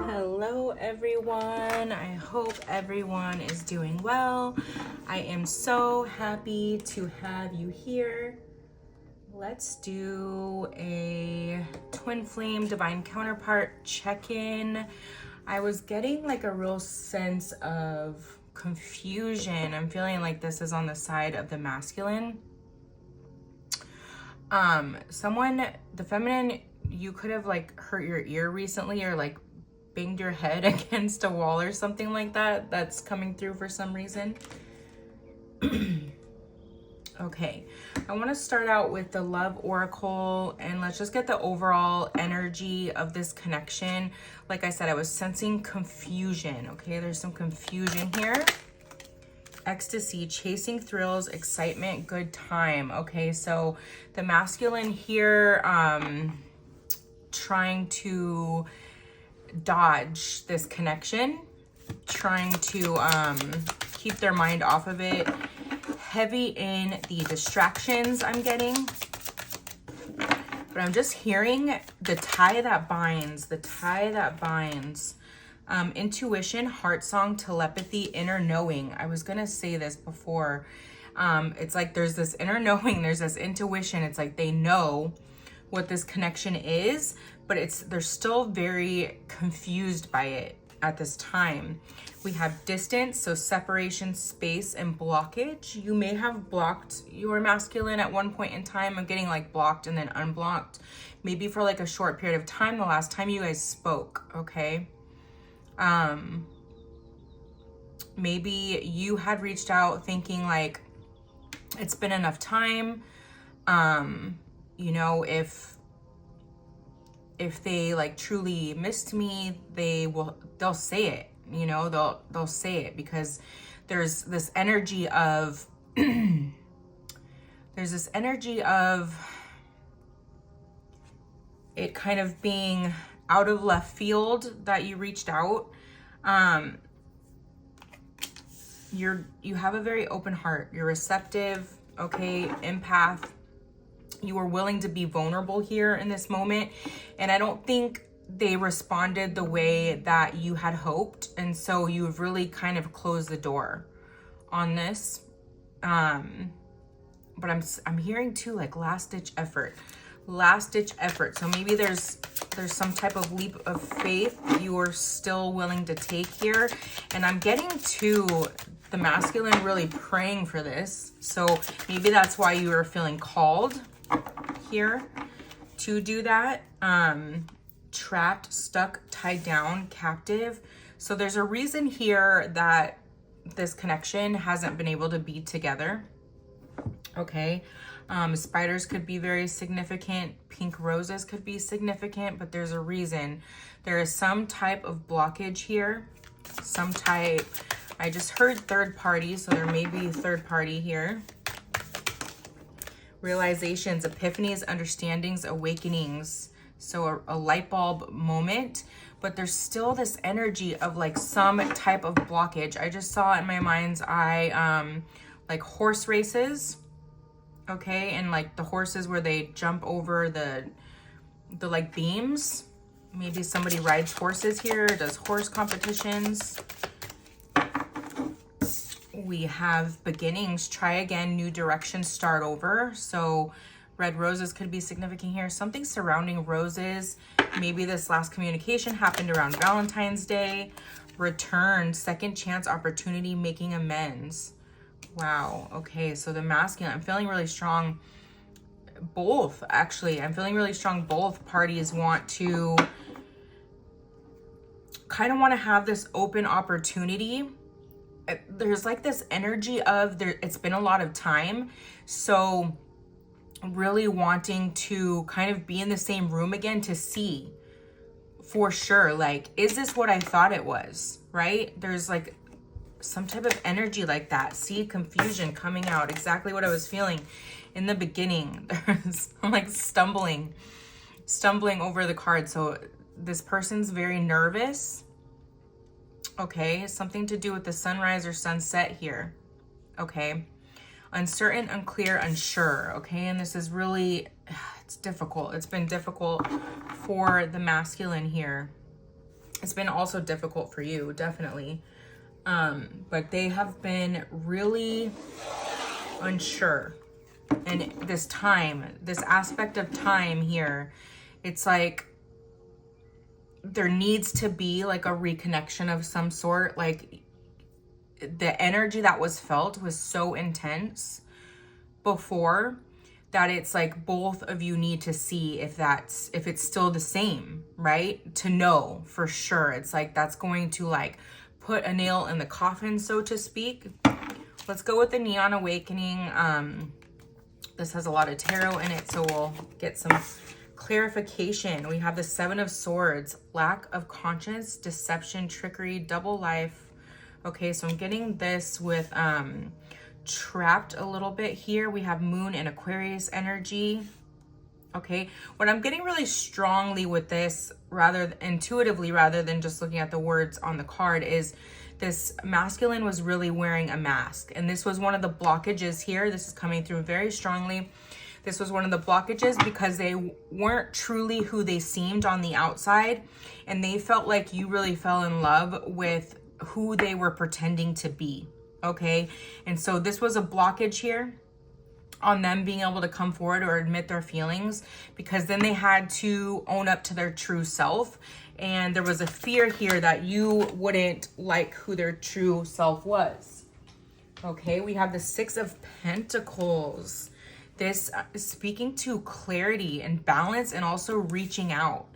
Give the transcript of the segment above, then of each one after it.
Hello everyone, I hope everyone is doing well. I am so happy to have you here. Let's do a twin flame divine counterpart check-in. I was getting like a real sense of confusion. I'm feeling like this is on the side of the masculine. The feminine, you could have like hurt your ear recently or like banged your head against a wall or something like that. That's coming through for some reason. Okay, I want to start out with the love oracle and let's just get the overall energy of this connection. Like I said, I was sensing confusion. Okay, there's some confusion here. Ecstasy, chasing thrills, excitement, good time. Okay, so the masculine here, trying to dodge this connection, trying to keep their mind off of it. Heavy in the distractions I'm getting. But I'm just hearing the tie that binds, the tie that binds. Intuition, heart song, telepathy, inner knowing. I was gonna say this before. It's like there's this inner knowing, there's this intuition. It's like they know what this connection is, but they're still very confused by it at this time. We have distance, so separation, space, and blockage. You may have blocked your masculine at one point in time. I'm getting like blocked and then unblocked, maybe for like a short period of time the last time you guys spoke, okay? Maybe you had reached out thinking like it's been enough time. You know, if they like truly missed me, they'll say it, you know, they'll say it, because there's this energy of it kind of being out of left field that you reached out. You have a very open heart, you're receptive, okay, empath. You were willing to be vulnerable here in this moment, and I don't think they responded the way that you had hoped, and so you've really kind of closed the door on this. But I'm hearing too like last ditch effort. So maybe there's some type of leap of faith you are still willing to take here, and I'm getting to the masculine really praying for this. So maybe that's why you are feeling called here to do that. Trapped, stuck, tied down, captive. So there's a reason here that this connection hasn't been able to be together. Okay. Spiders could be very significant. Pink roses could be significant, but there's a reason. There is some type of blockage here. I just heard third party, so there may be third party here. Realizations, epiphanies, understandings, awakenings. So a light bulb moment, but there's still this energy of like some type of blockage. I just saw in my mind's eye, like horse races, okay? And like the horses where they jump over the like beams. Maybe somebody rides horses here, does horse competitions. We have beginnings, try again, new direction, start over. So red roses could be significant here. Something surrounding roses. Maybe this last communication happened around Valentine's Day. Return, second chance, opportunity, making amends. Wow. Okay, so the masculine, I'm feeling really strong. Both, actually, I'm feeling really strong. Both parties want to kind of want to have this open opportunity. There's like this energy of it's been a lot of time, so really wanting to kind of be in the same room again to see for sure, like, is this what I thought it was, right? There's like some type of energy like that. See, confusion coming out, exactly what I was feeling in the beginning. I'm like stumbling. stumbling over the card. So this person's very nervous. Okay, something to do with the sunrise or sunset here. Okay, uncertain, unclear, unsure. Okay, and this is really, it's difficult. It's been difficult for the masculine here. It's been also difficult for you, definitely. But they have been really unsure. And this time, this aspect of time here, it's like there needs to be like a reconnection of some sort. Like the energy that was felt was so intense before that it's like both of you need to see if it's still the same, right? To know for sure. It's like that's going to like put a nail in the coffin, so to speak. Let's go with the Neon Awakening. This has a lot of tarot in it, so we'll get some clarification. We have the Seven of Swords, lack of conscience, deception, trickery, double life. Okay, so I'm getting this with trapped a little bit here. We have Moon and Aquarius energy. Okay, what I'm getting really strongly with this, intuitively rather than just looking at the words on the card, is this masculine was really wearing a mask. And this was one of the blockages here. This is coming through very strongly. This was one of the blockages because they weren't truly who they seemed on the outside. And they felt like you really fell in love with who they were pretending to be. Okay, and so this was a blockage here on them being able to come forward or admit their feelings, because then they had to own up to their true self. And there was a fear here that you wouldn't like who their true self was. Okay, we have the Six of Pentacles. This is speaking to clarity and balance and also reaching out.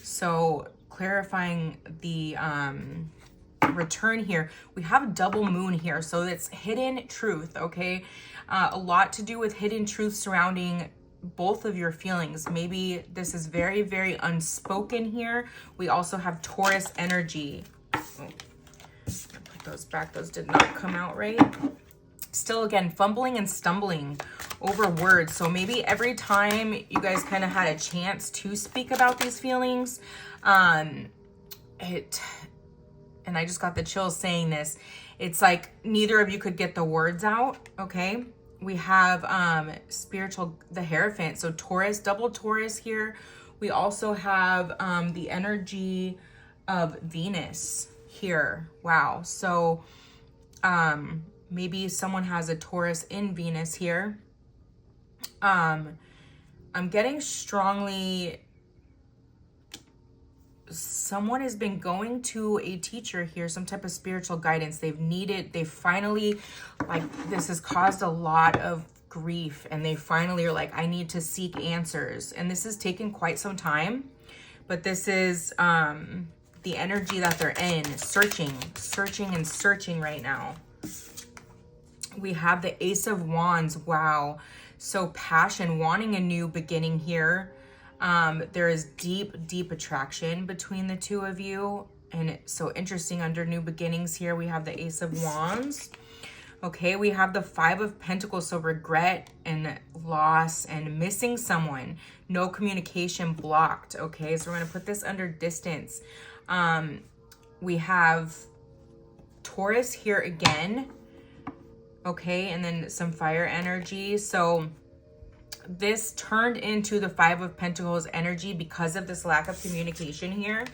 So clarifying the return here. We have double moon here, so it's hidden truth. Okay, a lot to do with hidden truth surrounding both of your feelings. Maybe this is very, very unspoken here. We also have Taurus energy. Oh, put those back. Those did not come out right. Still, again, fumbling and stumbling over words. So maybe every time you guys kind of had a chance to speak about these feelings, and I just got the chills saying this, it's like neither of you could get the words out. Okay, we have spiritual, the Hierophant, so Taurus, double Taurus here. We also have the energy of Venus here. Wow. So maybe someone has a Taurus in Venus here. I'm getting strongly someone has been going to a teacher here, some type of spiritual guidance. They finally, like, this has caused a lot of grief, and they finally are like, I need to seek answers. And this has taken quite some time, but this is the energy that they're in, searching and searching right now. We have the Ace of Wands. Wow. So passion, wanting a new beginning here. There is deep attraction between the two of you. And it's so interesting, under new beginnings here, we have the Ace of Wands. Okay, we have the Five of Pentacles, so regret and loss and missing someone. No communication, blocked. Okay, so we're going to put this under distance. We have Taurus here again. Okay, and then some fire energy. So this turned into the Five of Pentacles energy because of this lack of communication here.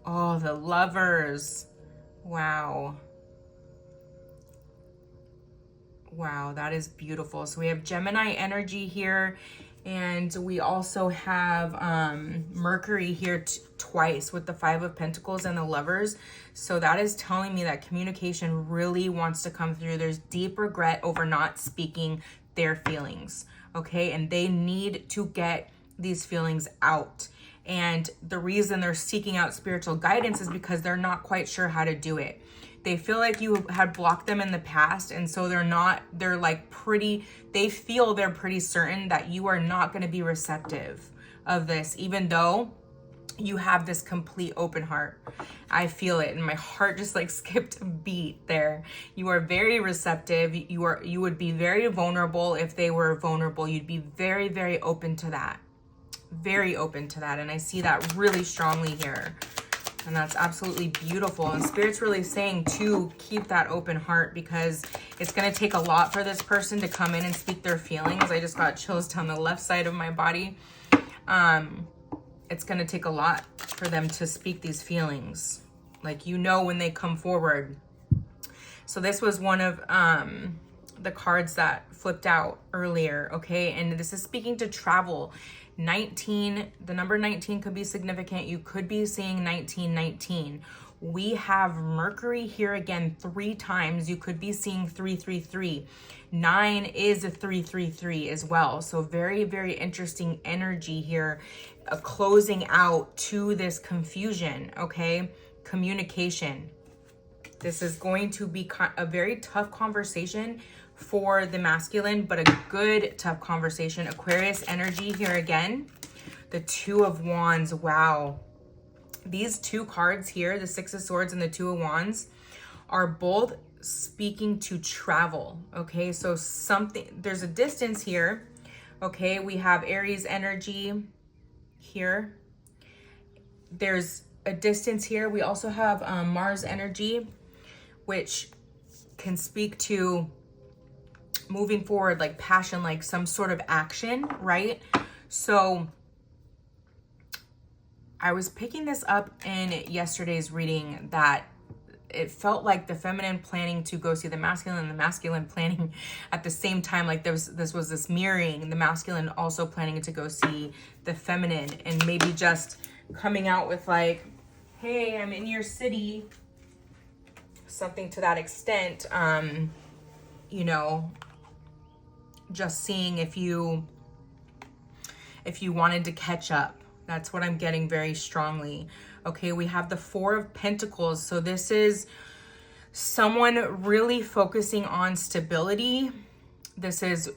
Oh, the Lovers. Wow. Wow, that is beautiful. So we have Gemini energy here, and we also have Mercury here twice with the Five of Pentacles and the Lovers. So that is telling me that communication really wants to come through. There's deep regret over not speaking their feelings. Okay, and they need to get these feelings out. And the reason they're seeking out spiritual guidance is because they're not quite sure how to do it. They feel like you had blocked them in the past, and so they feel they're pretty certain that you are not going to be receptive of this, even though you have this complete open heart. I feel it, and my heart just like skipped a beat there. You are very receptive. You would be very vulnerable if they were vulnerable. You'd be very, very open to that. very open to that. And I see that really strongly here. And that's absolutely beautiful. And Spirit's really saying to keep that open heart, because it's going to take a lot for this person to come in and speak their feelings. I just got chills down the left side of my body. It's going to take a lot for them to speak these feelings. Like, you know, when they come forward. So this was one of the cards that flipped out earlier, okay? And this is speaking to travel. 19, the number 19 could be significant. You could be seeing 1919. We have Mercury here again 3 times. You could be seeing 333. 9 is a 333 as well. So very, very interesting energy here. A closing out to this confusion, okay? Communication. This is going to be a very tough conversation for the masculine, but a good tough conversation. Aquarius energy here again. The 2 of Wands. Wow. These 2 cards here, the 6 of Swords and the 2 of Wands, are both speaking to travel. Okay, so there's a distance here. Okay, we have Aries energy here. There's a distance here. We also have Mars energy, which can speak to moving forward, like passion, like some sort of action, right? So I was picking this up in yesterday's reading that it felt like the feminine planning to go see the masculine and the masculine planning at the same time. Like this was this mirroring, the masculine also planning to go see the feminine, and maybe just coming out with like, hey, I'm in your city, something to that extent. You know, just seeing if you wanted to catch up. That's what I'm getting very strongly. Okay, we have the 4 of Pentacles. So this is someone really focusing on stability. This is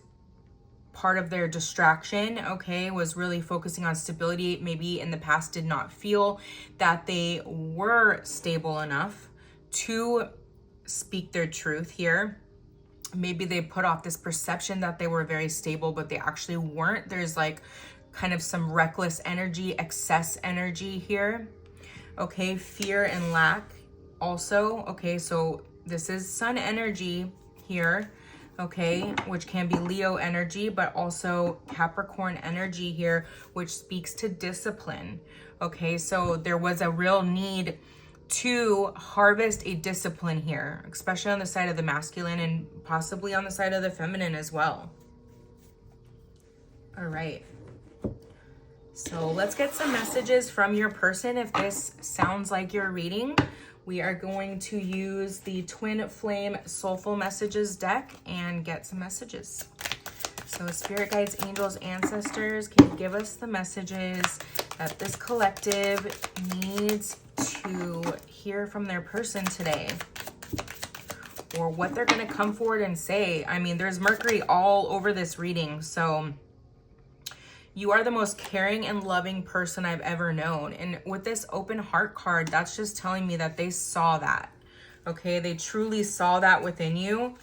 part of their distraction, okay, was really focusing on stability. Maybe in the past did not feel that they were stable enough to speak their truth here. Maybe they put off this perception that they were very stable, but they actually weren't. There's like kind of some reckless energy, excess energy here. Okay, fear and lack also. Okay, so this is Sun energy here, okay, which can be Leo energy, but also Capricorn energy here, which speaks to discipline. Okay, so there was a real need to harvest a discipline here, especially on the side of the masculine and possibly on the side of the feminine as well. All right. So let's get some messages from your person. If this sounds like your reading, we are going to use the Twin Flame Soulful Messages deck and get some messages. So spirit guides, angels, ancestors, can you give us the messages that this collective needs to hear from their person today, or what they're going to come forward and say? I mean, there's Mercury all over this reading. So you are the most caring and loving person I've ever known. And with this open heart card, that's just telling me that they saw that. Okay, they truly saw that within you.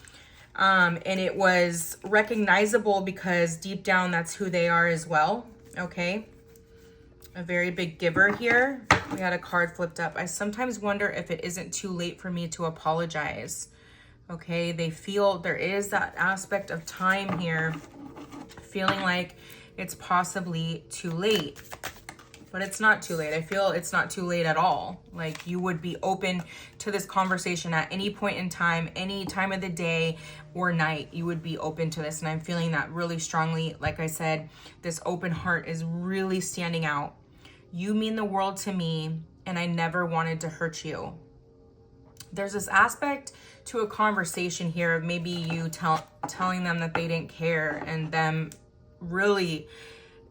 And it was recognizable because deep down, that's who they are as well. Okay. A very big giver here. We had a card flipped up. I sometimes wonder if it isn't too late for me to apologize. Okay. They feel there is that aspect of time here, feeling like it's possibly too late, but it's not too late. I feel it's not too late at all. Like, you would be open to this conversation at any point in time, any time of the day or night. You would be open to this. And I'm feeling that really strongly. Like I said, this open heart is really standing out. You mean the world to me, and I never wanted to hurt you. There's this aspect to a conversation here of maybe you telling them that they didn't care, and them really,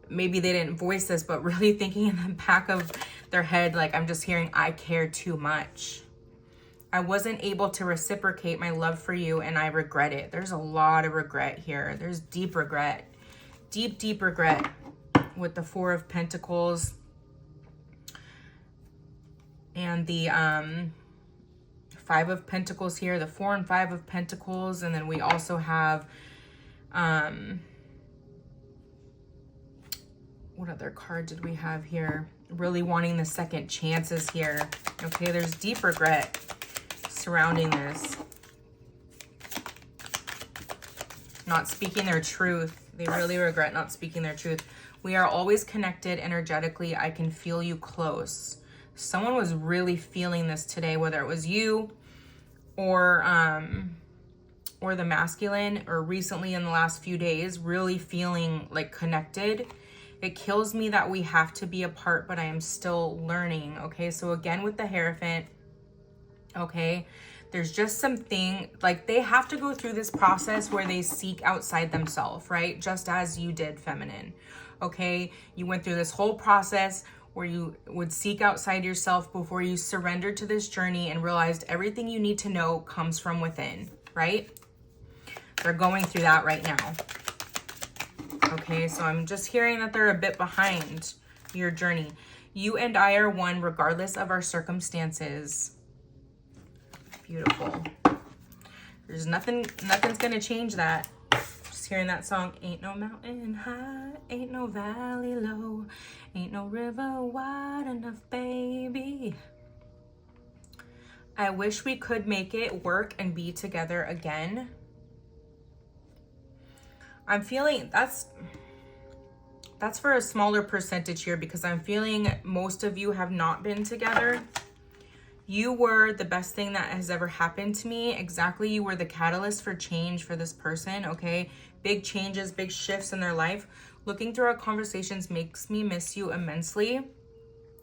maybe they didn't voice this, but really thinking in the back of their head, like, I'm just hearing, I care too much. I wasn't able to reciprocate my love for you, and I regret it. There's a lot of regret here. There's deep regret. Deep regret with the 4 of Pentacles and the 5 of Pentacles here, the 4 and 5 of Pentacles. And then we also have what other card did we have here? Really wanting the second chances here. Okay, there's deep regret surrounding this. Not speaking their truth. They really regret not speaking their truth. We are always connected energetically. I can feel you close. Someone was really feeling this today, whether it was you or the masculine, or recently in the last few days, really feeling like connected. It kills me that we have to be apart, but I am still learning. Okay, so again with the Hierophant, okay, there's just something like they have to go through this process where they seek outside themselves, right? Just as you did, feminine. Okay, you went through this whole process where you would seek outside yourself before you surrendered to this journey and realized everything you need to know comes from within, right? They're going through that right now. Okay, so I'm just hearing that they're a bit behind your journey. You and I are one regardless of our circumstances. Beautiful. There's nothing's gonna change that. Just hearing that song. Ain't no mountain high, ain't no valley low, ain't no river wide enough, baby. I wish we could make it work and be together again. I'm feeling that's for a smaller percentage here, because I'm feeling most of you have not been together. You were the best thing that has ever happened to me. Exactly. You were the catalyst for change for this person. Okay. Big changes, big shifts in their life. Looking through our conversations makes me miss you immensely.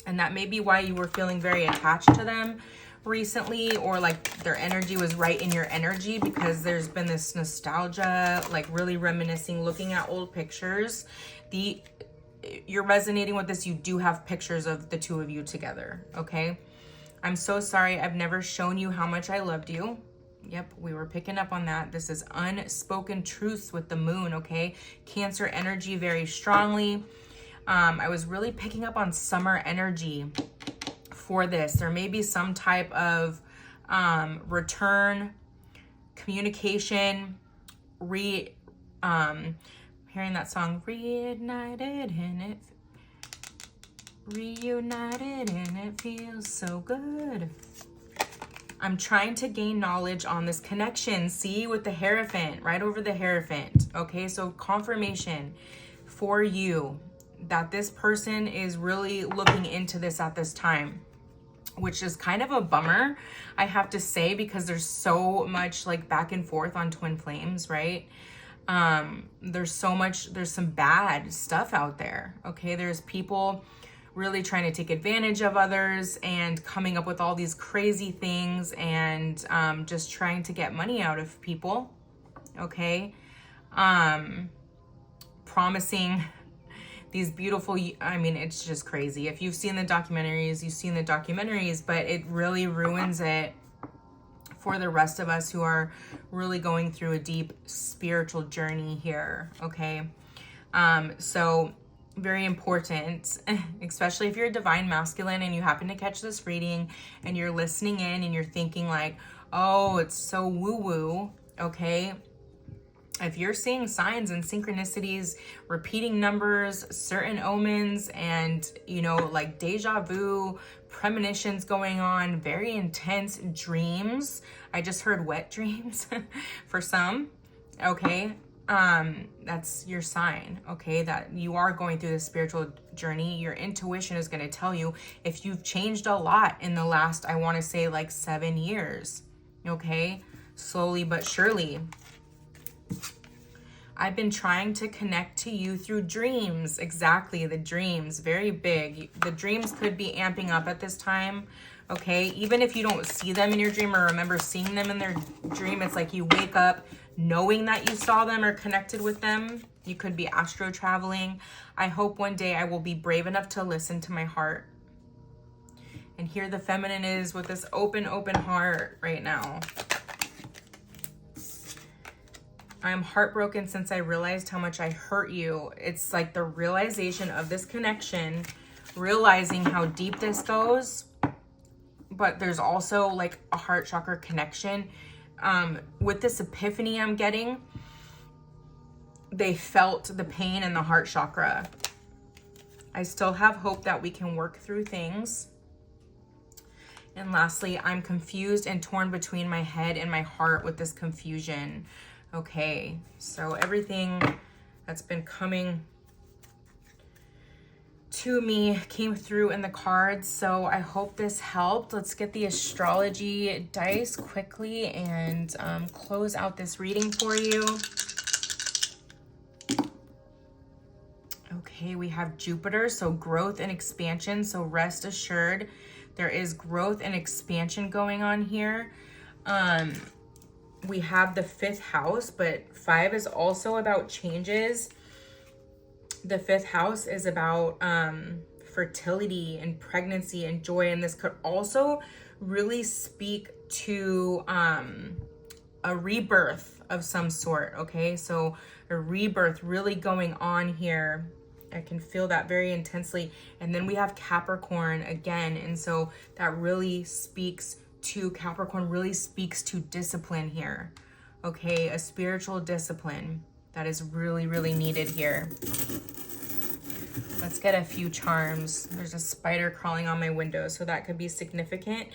And that may be why you were feeling very attached to them recently, or like their energy was right in your energy, because there's been this nostalgia, like really reminiscing, looking at old pictures. You're resonating with this. You do have pictures of the two of you together. Okay. I'm so sorry. I've never shown you how much I loved you. Yep, we were picking up on that. This is unspoken truths with the moon, okay? Cancer energy very strongly. I was really picking up on summer energy for this. There may be some type of return, communication, hearing that song, reunited and it feels so good. I'm trying to gain knowledge on this connection. See, with the Hierophant, right over the Hierophant. Okay, so confirmation for you that this person is really looking into this at this time, which is kind of a bummer, I have to say, because there's so much like back and forth on twin flames, right? There's some bad stuff out there. Okay, there's people really trying to take advantage of others and coming up with all these crazy things, and just trying to get money out of people. Okay, promising these beautiful, I mean, it's just crazy. If you've seen the documentaries, you've seen the documentaries, but it really ruins it for the rest of us who are really going through a deep spiritual journey here. Okay, so very important, especially if you're a divine masculine and you happen to catch this reading and you're listening in and you're thinking like, oh, it's so woo-woo. Okay, if you're seeing signs and synchronicities, repeating numbers, certain omens, and like deja vu, premonitions going on, very intense dreams. I just heard wet dreams for some. Okay, that's your sign. Okay, that you are going through this spiritual journey. Your intuition is going to tell you if you've changed a lot in the last, I want to say like 7 years. Okay, slowly but surely. I've been trying to connect to you through dreams. Exactly, the dreams, very big. The dreams could be amping up at this time, okay? Even if you don't see them in your dream or remember seeing them in their dream, it's like you wake up knowing that you saw them or connected with them. You could be astro traveling. I hope one day I will be brave enough to listen to my heart. And here the feminine is with this open heart right now. I'm heartbroken since I realized how much I hurt you. It's like the realization of this connection, realizing how deep this goes, but there's also like a heart chakra connection. With this epiphany I'm getting, they felt the pain in the heart chakra. I still have hope that we can work through things. And lastly, I'm confused and torn between my head and my heart with this confusion. Okay, so everything that's been coming to me came through in the cards, so I hope this helped. Let's get the astrology dice quickly and close out this reading for you. Okay, we have Jupiter, so growth and expansion, so rest assured there is growth and expansion going on here. We have the 5th house, but 5 is also about changes. The 5th house is about fertility and pregnancy and joy, and this could also really speak to a rebirth of some sort, okay? So a rebirth really going on here. I can feel that very intensely. And then we have Capricorn again, and so that really speaks to Capricorn, really speaks to discipline here, okay? A spiritual discipline that is really, really needed here. Let's get a few charms. There's a spider crawling on my window, so that could be significant.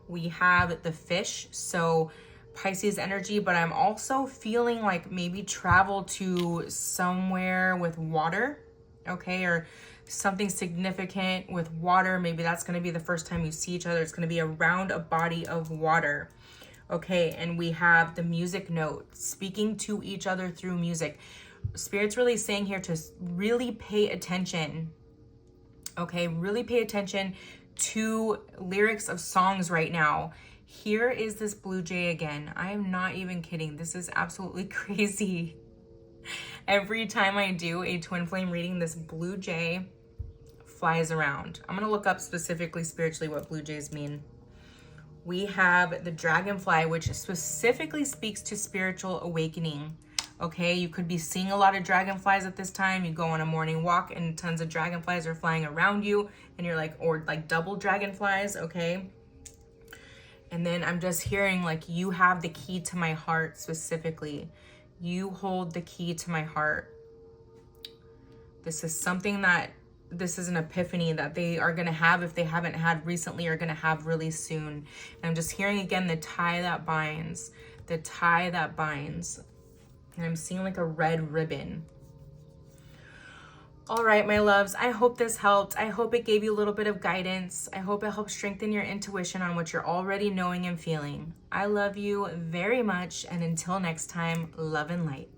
We have the fish, so Pisces energy, but I'm also feeling like maybe travel to somewhere with water, okay? Or something significant with water. Maybe that's going to be the first time you see each other. It's going to be around a body of water. Okay, and we have the music note, speaking to each other through music. Spirit's really saying here to really pay attention, okay? Really pay attention to lyrics of songs right now. Here is this blue jay again. I am not even kidding. This is absolutely crazy. Every time I do a twin flame reading, this blue jay flies around. I'm going to look up specifically spiritually what blue jays mean. We have the dragonfly, which specifically speaks to spiritual awakening. Okay, you could be seeing a lot of dragonflies at this time. You go on a morning walk and tons of dragonflies are flying around you, and you're like, or like double dragonflies, okay? And then I'm just hearing like, you have the key to my heart specifically. You hold the key to my heart. This is something that, this is an epiphany that they are going to have, if they haven't had recently, are going to have really soon. And I'm just hearing again, the tie that binds, the tie that binds. And I'm seeing like a red ribbon. All right, my loves, I hope this helped. I hope it gave you a little bit of guidance. I hope it helped strengthen your intuition on what you're already knowing and feeling. I love you very much. And until next time, love and light.